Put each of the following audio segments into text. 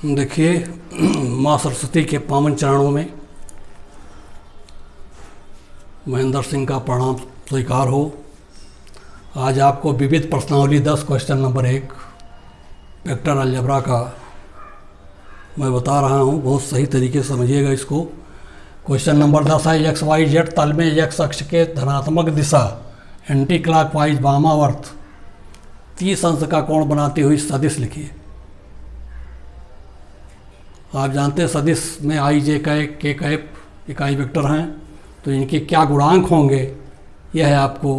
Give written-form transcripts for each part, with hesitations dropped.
देखिए, माँ सरस्वती के पावन चरणों में महेंद्र सिंह का प्रणाम स्वीकार हो। आज आपको विविध प्रश्नावली 10 क्वेश्चन नंबर 1 वेक्टर अलजेब्रा का मैं बता रहा हूँ। बहुत सही तरीके से समझिएगा इसको। क्वेश्चन नंबर 10 है, एक्स वाई जेड तल में एक्स अक्ष के धनात्मक दिशा एंटी क्लॉकवाइज वामावर्त 30 अंश का कोण बनाती हुई सदिश लिखिए। आप जानते हैं सदिश में आई जे कैप के कैप इकाई वेक्टर हैं, तो इनके क्या गुणांक होंगे यह है आपको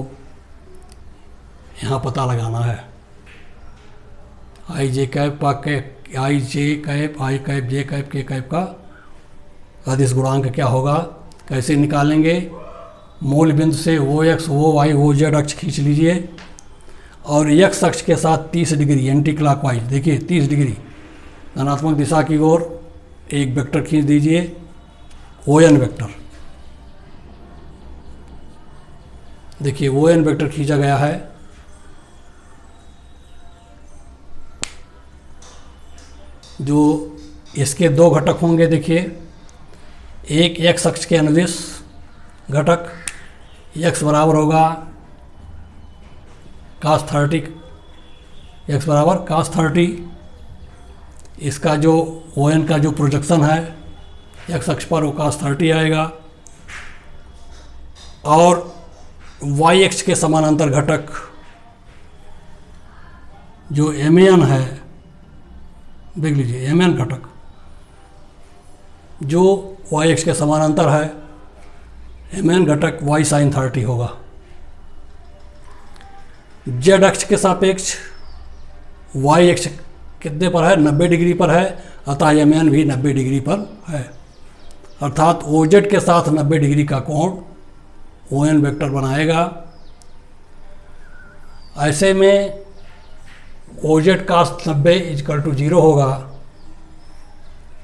यहाँ पता लगाना है। आई जे कैप का आई जे कैप आई कैप जे कैप के कैप का सदिश गुणांक क्या होगा, कैसे निकालेंगे। मूल बिंदु से वो एक्स वो वाई वो जेड अक्ष खींच लीजिए और एक्स अक्ष के साथ 30 डिग्री एंटी क्लॉकवाइज, देखिए 30 डिग्री धनात्मक दिशा की ओर एक वेक्टर खींच दीजिए, ओ एन वेक्टर। देखिए ओ एन वेक्टर खींचा गया है। जो इसके दो घटक होंगे, देखिए एक एक्स अक्ष के अनुदिश घटक एक्स बराबर होगा cos 30, एक्स बराबर cos 30। इसका जो ओ एन का जो प्रोजेक्शन है एक्स अक्ष पर वो cos 30 आएगा। और वाई अक्ष के समानांतर घटक जो एम एन है, देख लीजिए एम एन घटक जो वाई अक्ष के समानांतर है, एम एन घटक वाई साइन 30 होगा। जेड अक्ष के सापेक्ष वाई अक्ष कितने पर है, 90 डिग्री पर है, अतः एम एन भी 90 डिग्री पर है। अर्थात ओ जेड के साथ 90 डिग्री का कोण ओ एन वेक्टर बनाएगा। ऐसे में ओ जेड cos 90 = 0 होगा।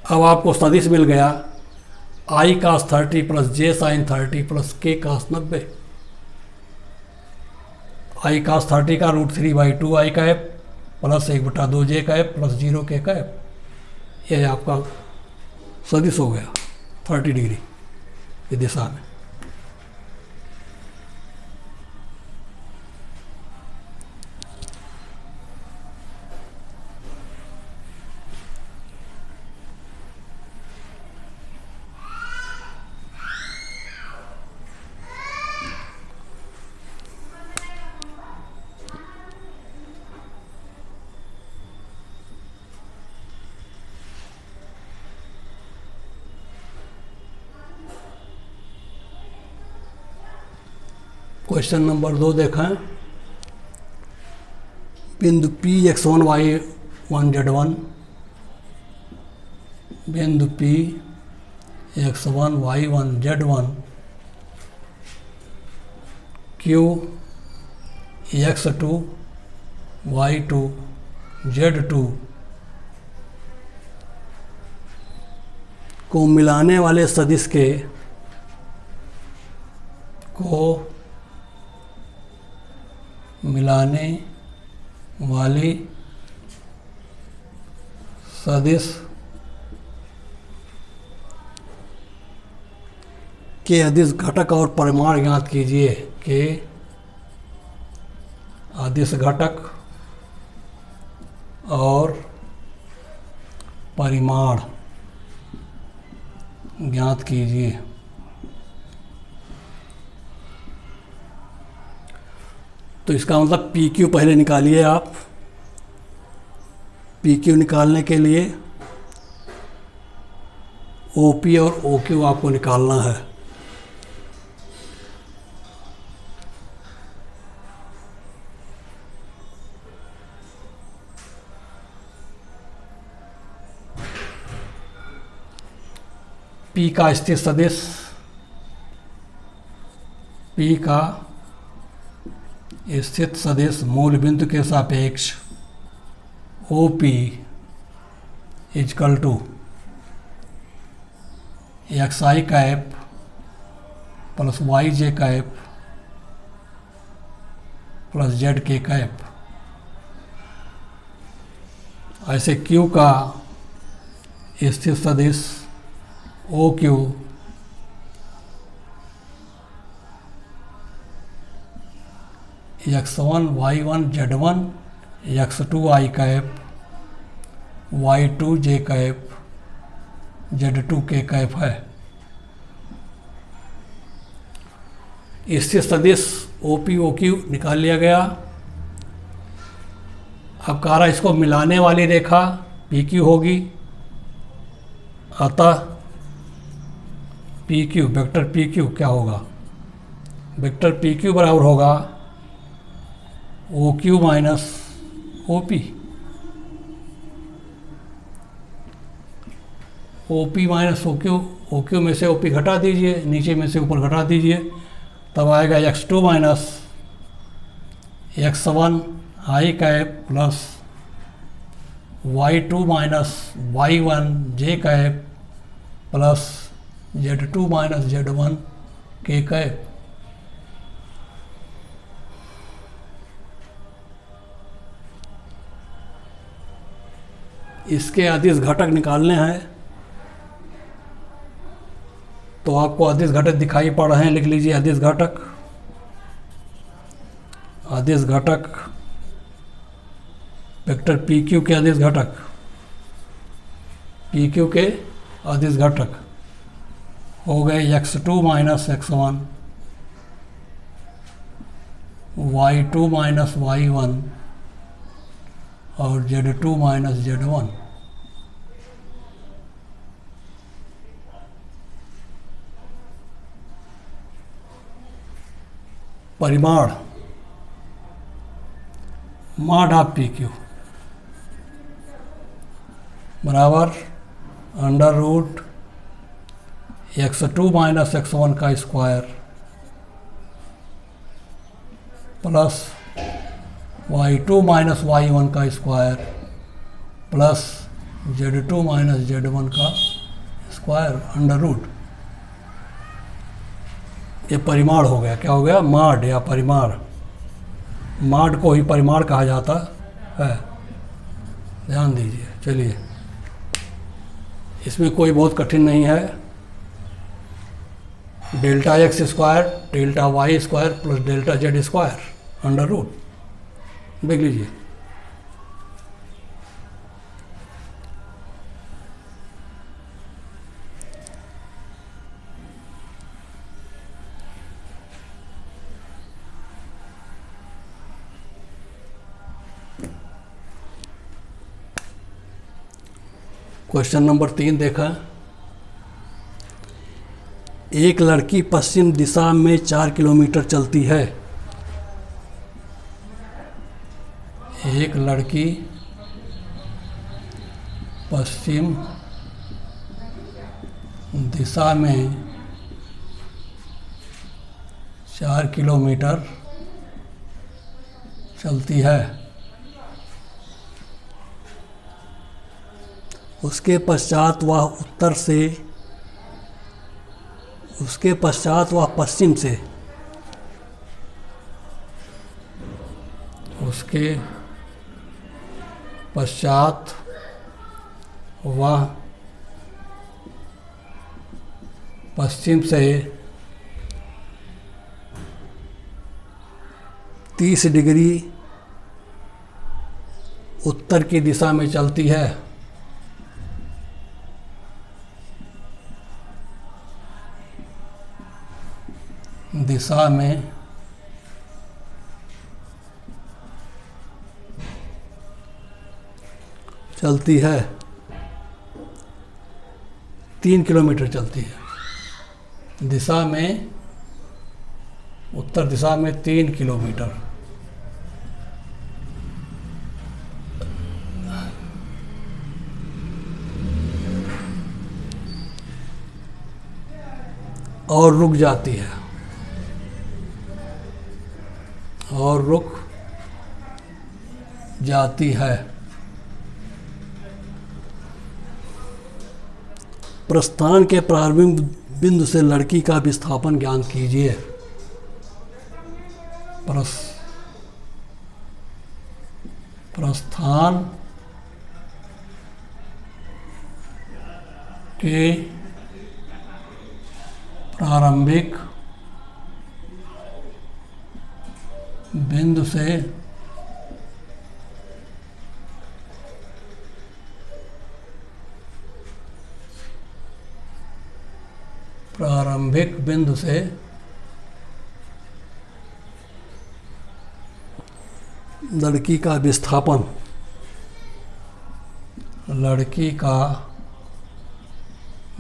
अब आपको सदिश मिल गया आई cos 30 प्लस जे साइन 30 प्लस के cos 90। आई cos 30 का √3/2 आई कैप प्लस 1/2 जे कैप प्लस 0 के कैप, यह आपका सदिश हो गया 30 डिग्री की दिशा में। क्वेश्चन नंबर 2 देखें। बिंदु P x1 y1 z1, बिंदु P x1 y1 z1 Q x2 y2 z2 को मिलाने वाले सदिश के मिलाने वाली सदिश के अदिश घटक और परिमाण ज्ञात कीजिए। के अदिश घटक और परिमाण ज्ञात कीजिए। तो इसका मतलब पी क्यू पहले निकालिए आप। पी क्यू निकालने के लिए ओ पी और ओ क्यू आपको निकालना है। पी का स्थित सदिश, पी का स्थित सदिश मूल बिंदु के सापेक्ष O P = x i cap plus y j cap plus z k cap. ऐसे Q का स्थिर सदिश O Q x1 y1 z1 x2 i cap y2 j cap z2 k cap है। स्थिर सदिश OP OQ निकाल लिया गया। अब कह रहा इसको मिलाने वाली रेखा PQ होगी, अतः PQ वेक्टर PQ क्या होगा, वेक्टर PQ बराबर होगा OQ minus OP। OP minus OQ, OQ में से OP घटा दीजिए, नीचे में से ऊपर घटा दीजिए, तब आएगा x2 minus x1 i cap plus y2 minus y1 j cap plus z2 minus z1 k cap. इसके अदिश घटक निकालने हैं, तो आपको अदिश घटक दिखाई पड़ रहे हैं, लिख लीजिए अदिश घटक। अदिश घटक वेक्टर PQ के अदिश घटक, PQ के अदिश घटक हो गए x2 minus x1 y2 minus y1 और z2 माइनस z1। परिमाण मॉड ऑफ PQ बराबर under root x2 minus x1 का square plus y2 minus y1 का square plus z2 minus z1 का स्क्वायर अंडर रूट। ये परिमाण हो गया, क्या हो गया, मॉड या परिमाण। मॉड को ही परिमाण कहा जाता है, ध्यान दीजिए। चलिए, इसमें कोई बहुत कठिन नहीं है। Delta x square delta y स्क्वायर plus delta z square under root, देख लीजिए। क्वेश्चन नंबर 3 देखा। एक लड़की पश्चिम दिशा में 4 किलोमीटर चलती है। एक लड़की पश्चिम दिशा में 4 किलोमीटर चलती है। उसके पश्चात वह उत्तर से, उसके पश्चात वह पश्चिम से, उसके पश्चात वह पश्चिम से 30 डिग्री उत्तर की दिशा में चलती है। दिशा में चलती है, 3 किलोमीटर चलती है। दिशा में, उत्तर दिशा में 3 किलोमीटर। और रुक जाती है, और रुक जाती है। प्रस्थान के प्रारंभिक बिंदु से लड़की का विस्थापन ज्ञात कीजिए। प्रस्थान के प्रारंभिक बिंदु से लड़की का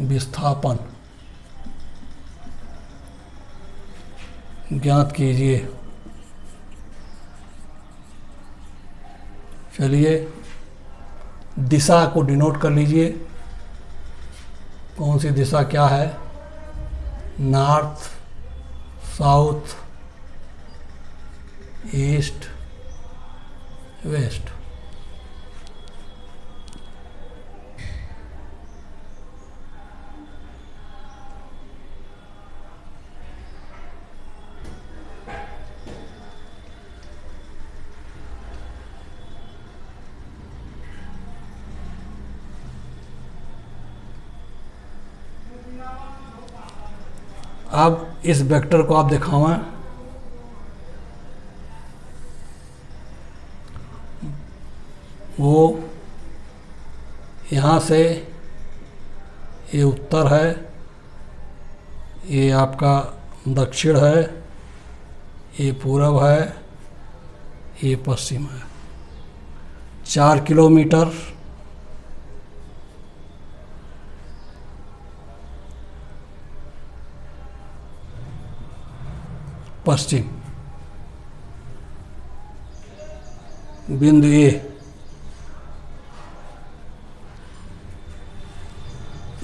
विस्थापन ज्ञात कीजिए। चलिए दिशा को डिनोट कर लीजिए। कौन सी दिशा क्या है? North, south, east, west. अब इस वेक्टर को आप दिखावें। वो यहाँ से ये उत्तर है, ये आपका दक्षिण है, ये पूरब है, ये पश्चिम है। 4 किलोमीटर पश्चिम, बिंदु ए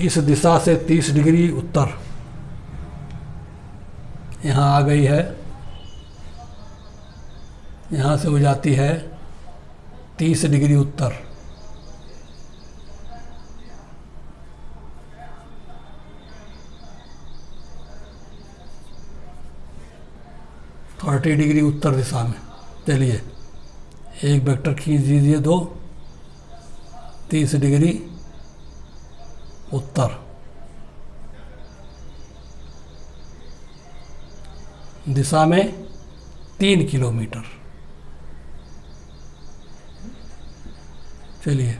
इस दिशा से 30 डिग्री उत्तर यहाँ आ गई है। यहाँ से हो जाती है 30 डिग्री उत्तर। थर्टी डिग्री उत्तर दिशा में। चलिए एक वेक्टर खींच दीजिए, 2 30 डिग्री उत्तर। दिशा में 3 किलोमीटर। चलिए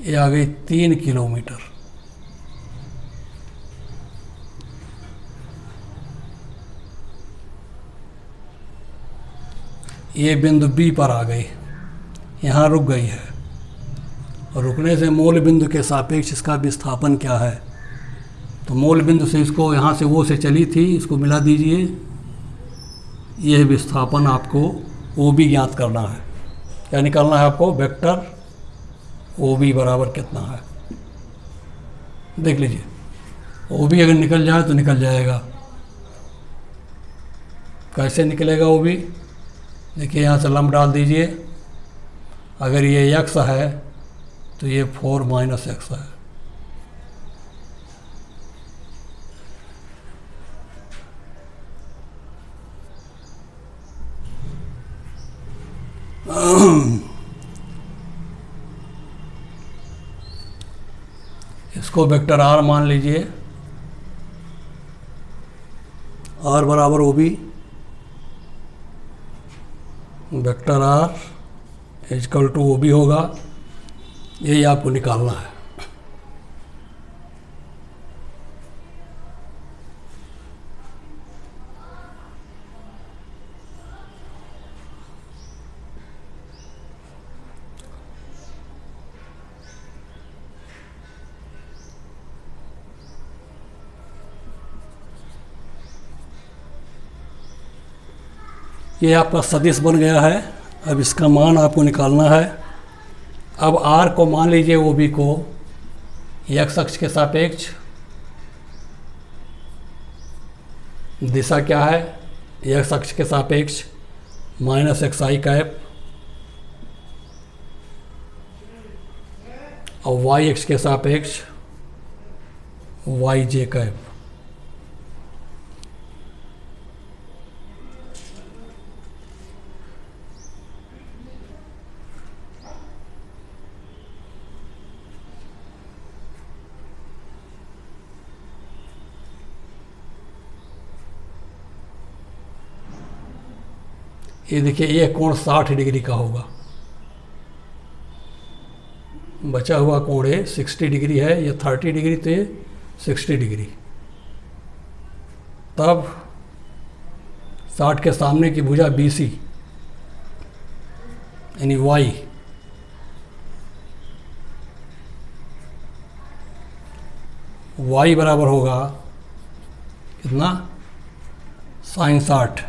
ये आ गई 3 किलोमीटर। ये बिंदु बी पर आ गई, यहाँ रुक गई है। और रुकने से मूल बिंदु के सापेक्ष इसका विस्थापन क्या है? तो मूल बिंदु से इसको यहाँ से वो से चली थी, इसको मिला दीजिए। यह विस्थापन आपको ओ बी ज्ञात करना है। क्या निकालना है आपको? वेक्टर ओ बी बराबर कितना है देख लीजिए। ओ बी अगर निकल जाए तो निकल जाएगा। कैसे निकलेगा ओ बी? देखिए यहाँ से लंब डाल दीजिए। अगर ये x है तो ये 4 - x है। इसको वेक्टर r मान लीजिए। r बराबर O B, vector r equal to O B होगा। यही आपको निकालना है। ये आपका सदिश बन गया है। अब इसका मान आपको निकालना है। अब r को मान लीजिए ओ बी को x अक्ष के सापेक्ष। दिशा क्या है? x अक्ष के सापेक्ष -xi कैप, और y अक्ष के सापेक्ष yj कैप। ये देखिए ये कोण 60 डिग्री का होगा, बचा हुआ कोण है 60 डिग्री है, ये 30 डिग्री तो ये 60 डिग्री। तब 60 के सामने की भुजा BC यानी y बराबर होगा कितना, sin 60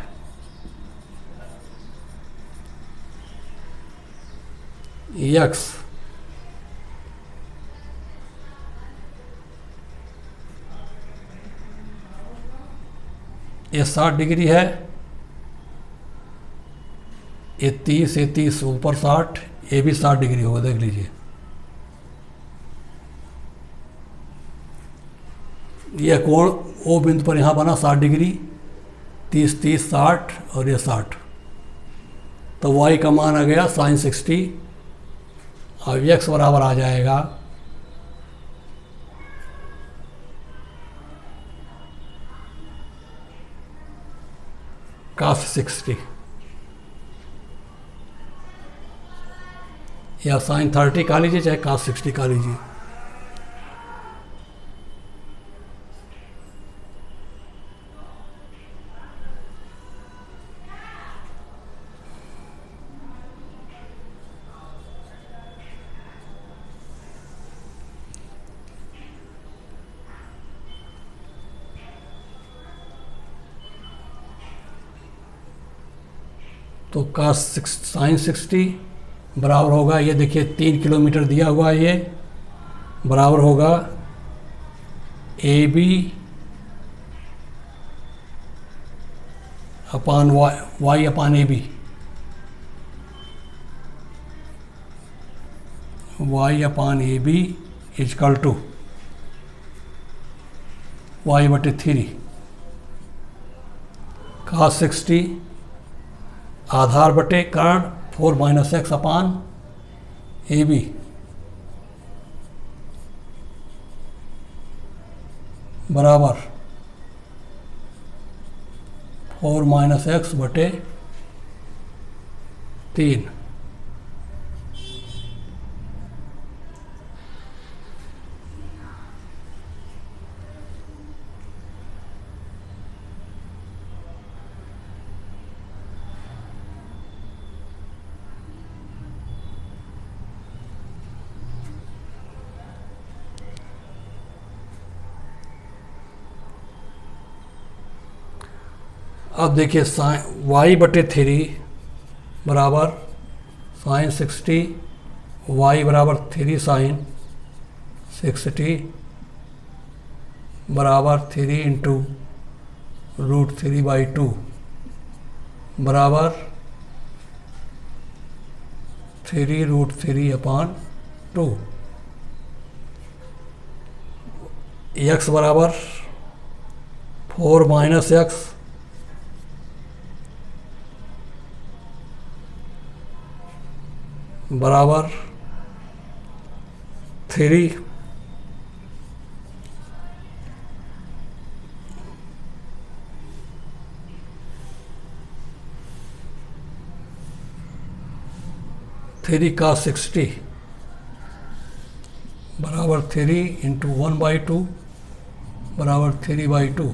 x ये 60 डिग्री है, ये 30 ऊपर 60, ये भी 60 डिग्री होगा, देख लीजिए। यह कोण O बिंदु पर यहाँ बना 60 डिग्री, 30 60 और ये 60, तो y का मान आ गया sin 60। अब x बराबर आ जाएगा cos 60 या sin 30 का लीजिए चाहे cos 60 का लीजिए। तो sin 60 बराबर होगा, ये देखिए 3 किलोमीटर दिया हुआ है, ये बराबर होगा AB upon y upon AB, y upon AB equal to y/3 cos 60 आधार बटे कर्ण 4 - x अपान AB बराबर 4 - x बटे 3। अब देखिए y/3 बराबर sin 60, y बराबर 3 sin 60 बराबर 3 इंटू √3/2 बराबर 3√3/2। x बराबर 4 - x बराबर 3 cos 60 बराबर 3 इंटू 1/2 बराबर 3/2।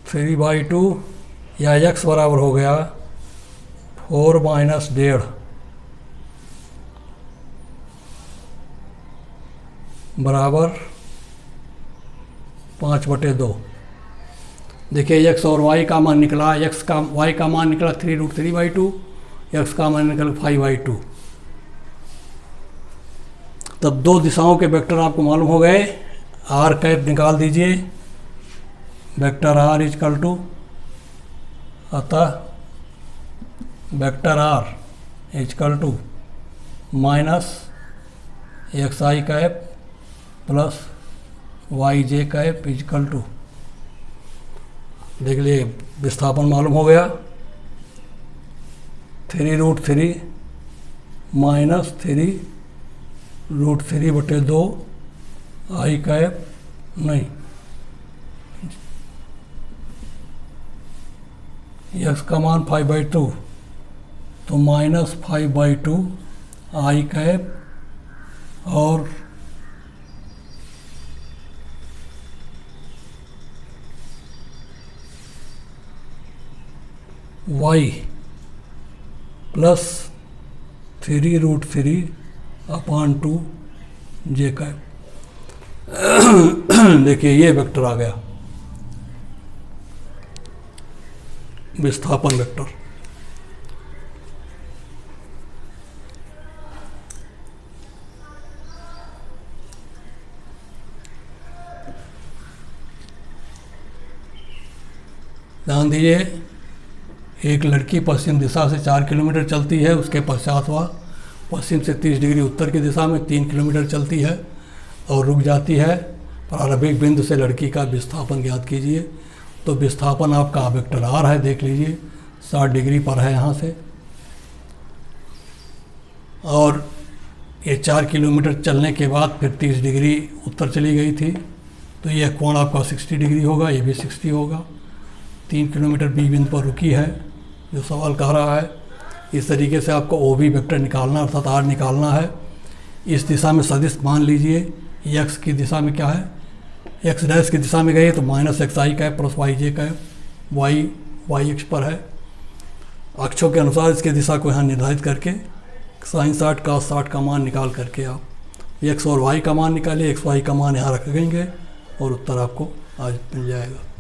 थ्री बाई टू या x बराबर हो गया 4 - 1.5 बराबर 5/2। देखिए x और y का मान निकला, y का मान निकला 3√3/2, x का मान निकला 5/2। तब दो दिशाओं के वेक्टर आपको मालूम हो गए। r कैप निकाल दीजिए, वेक्टर r इजकल टू, अतः vector r equal to -xi cap plus yj cap equal to, देख लिए विस्थापन मालूम हो गया 3√3 - 3 √3/2 आई कैप नहीं, x का मान 5/2 तो -5/2 आई कैप और y प्लस 3√3/2 जे कैप। देखिए ये वेक्टर आ गया, विस्थापन वेक्टर। ध्यान दीजिए, एक लड़की पश्चिम दिशा से 4 किलोमीटर चलती है, उसके पश्चात वह पश्चिम से 30 डिग्री उत्तर की दिशा में 3 किलोमीटर चलती है और रुक जाती है। प्रारंभिक बिंदु से लड़की का विस्थापन ज्ञात कीजिए। तो विस्थापन आपका वेक्टर आर है, देख लीजिए 60 डिग्री पर है यहाँ से, और ये 4 किलोमीटर चलने के बाद फिर 30 डिग्री उत्तर चली गई थी, तो यह कोण आपका 60 डिग्री होगा, ये भी 60 होगा। 3 किलोमीटर बी बिंदु पर रुकी है, जो सवाल कह रहा है। इस तरीके से आपको ओ बी वेक्टर निकालना अर्थात आर निकालना है। इस दिशा में सदिश मान लीजिए, एक्स की दिशा में क्या है, एक्स डैश की दिशा में गई तो -x आई कैप प्लस y जे कैप, वाई एक्स पर है। अक्षों के अनुसार इसकी दिशा को यहाँ निर्धारित करके sin 60 cos 60 का मान निकाल करके आप x और y का मान निकालिए, x y का मान यहाँ रख देंगे और उत्तर आपको आज मिल जाएगा।